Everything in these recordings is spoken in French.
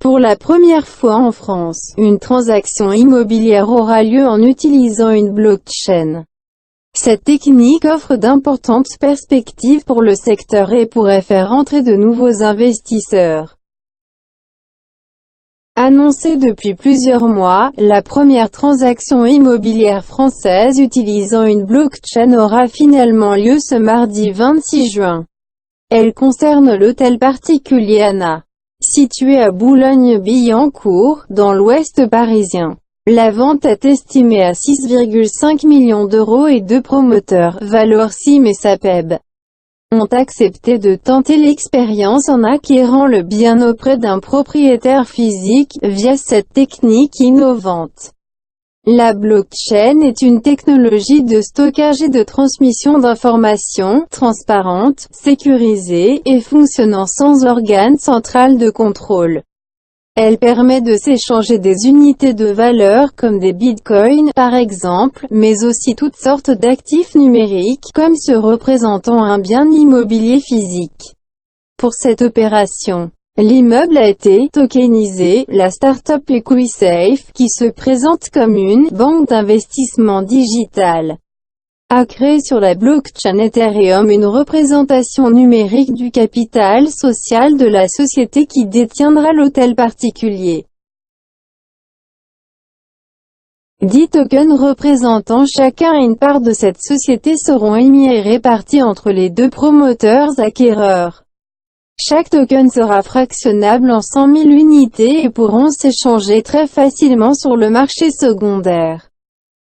Pour la première fois en France, une transaction immobilière aura lieu en utilisant une blockchain. Cette technique offre d'importantes perspectives pour le secteur et pourrait faire entrer de nouveaux investisseurs. Annoncée depuis plusieurs mois, la première transaction immobilière française utilisant une blockchain aura finalement lieu ce mardi 26 juin. Elle concerne l'hôtel particulier Anna, situé à Boulogne-Billancourt, dans l'ouest parisien. La vente est estimée à 6,5 millions d'euros et deux promoteurs, Valorcim et Sapeb, ont accepté de tenter l'expérience en acquérant le bien auprès d'un propriétaire physique, via cette technique innovante. La blockchain est une technologie de stockage et de transmission d'informations, transparente, sécurisée, et fonctionnant sans organe central de contrôle. Elle permet de s'échanger des unités de valeur comme des bitcoins par exemple, mais aussi toutes sortes d'actifs numériques, comme ceux représentant un bien immobilier physique. Pour cette opération, l'immeuble a été tokenisé. La start-up EquiSafe, qui se présente comme une banque d'investissement digitale, a créé sur la blockchain Ethereum une représentation numérique du capital social de la société qui détiendra l'hôtel particulier. 10 tokens représentant chacun une part de cette société seront émis et répartis entre les deux promoteurs acquéreurs. Chaque token sera fractionnable en 100 000 unités et pourront s'échanger très facilement sur le marché secondaire.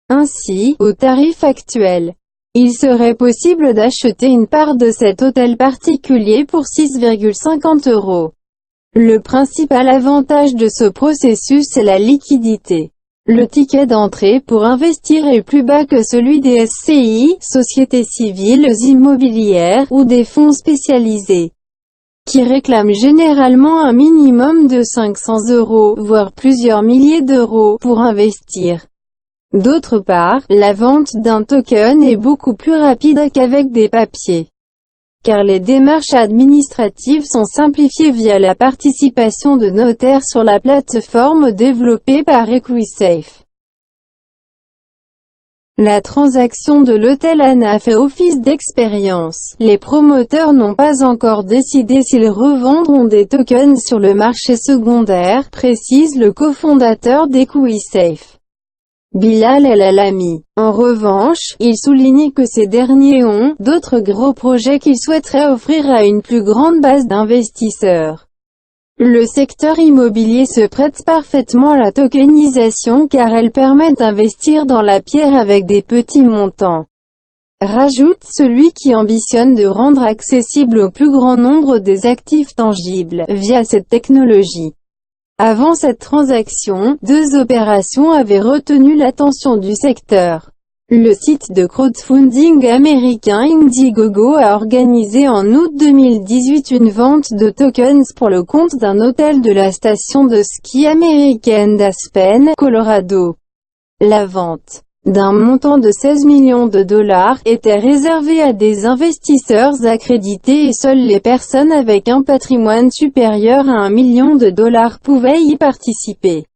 Ainsi, au tarif actuel, il serait possible d'acheter une part de cet hôtel particulier pour 6,50 €. Le principal avantage de ce processus est la liquidité. Le ticket d'entrée pour investir est plus bas que celui des SCI, sociétés civiles immobilières, ou des fonds spécialisés, qui réclament généralement un minimum de 500 €, voire plusieurs milliers d'euros, pour investir. D'autre part, la vente d'un token est beaucoup plus rapide qu'avec des papiers, car les démarches administratives sont simplifiées via la participation de notaires sur la plateforme développée par EquiSafe. La transaction de l'hôtel Anna fait office d'expérience. Les promoteurs n'ont pas encore décidé s'ils revendront des tokens sur le marché secondaire, précise le cofondateur d'EquiSafe, Bilal El Alami. En revanche, il souligne que ces derniers ont d'autres gros projets qu'ils souhaiteraient offrir à une plus grande base d'investisseurs. Le secteur immobilier se prête parfaitement à la tokenisation car elle permet d'investir dans la pierre avec des petits montants, rajoute celui qui ambitionne de rendre accessible au plus grand nombre des actifs tangibles via cette technologie. Avant cette transaction, deux opérations avaient retenu l'attention du secteur. Le site de crowdfunding américain Indiegogo a organisé en août 2018 une vente de tokens pour le compte d'un hôtel de la station de ski américaine d'Aspen, Colorado. La vente, d'un montant de 16 millions de dollars, était réservée à des investisseurs accrédités et seules les personnes avec un patrimoine supérieur à 1 million de dollars pouvaient y participer.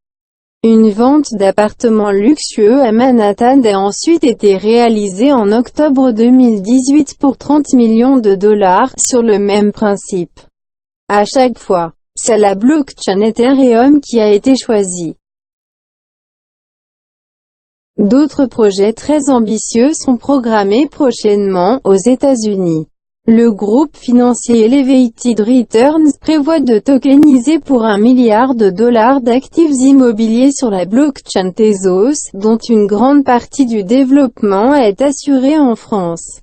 Une vente d'appartements luxueux à Manhattan a ensuite été réalisée en octobre 2018 pour 30 millions de dollars, sur le même principe. À chaque fois, c'est la blockchain Ethereum qui a été choisie. D'autres projets très ambitieux sont programmés prochainement, aux États-Unis. Le groupe financier Elevated Returns prévoit de tokeniser pour 1 milliard de dollars d'actifs immobiliers sur la blockchain Tezos, dont une grande partie du développement est assurée en France.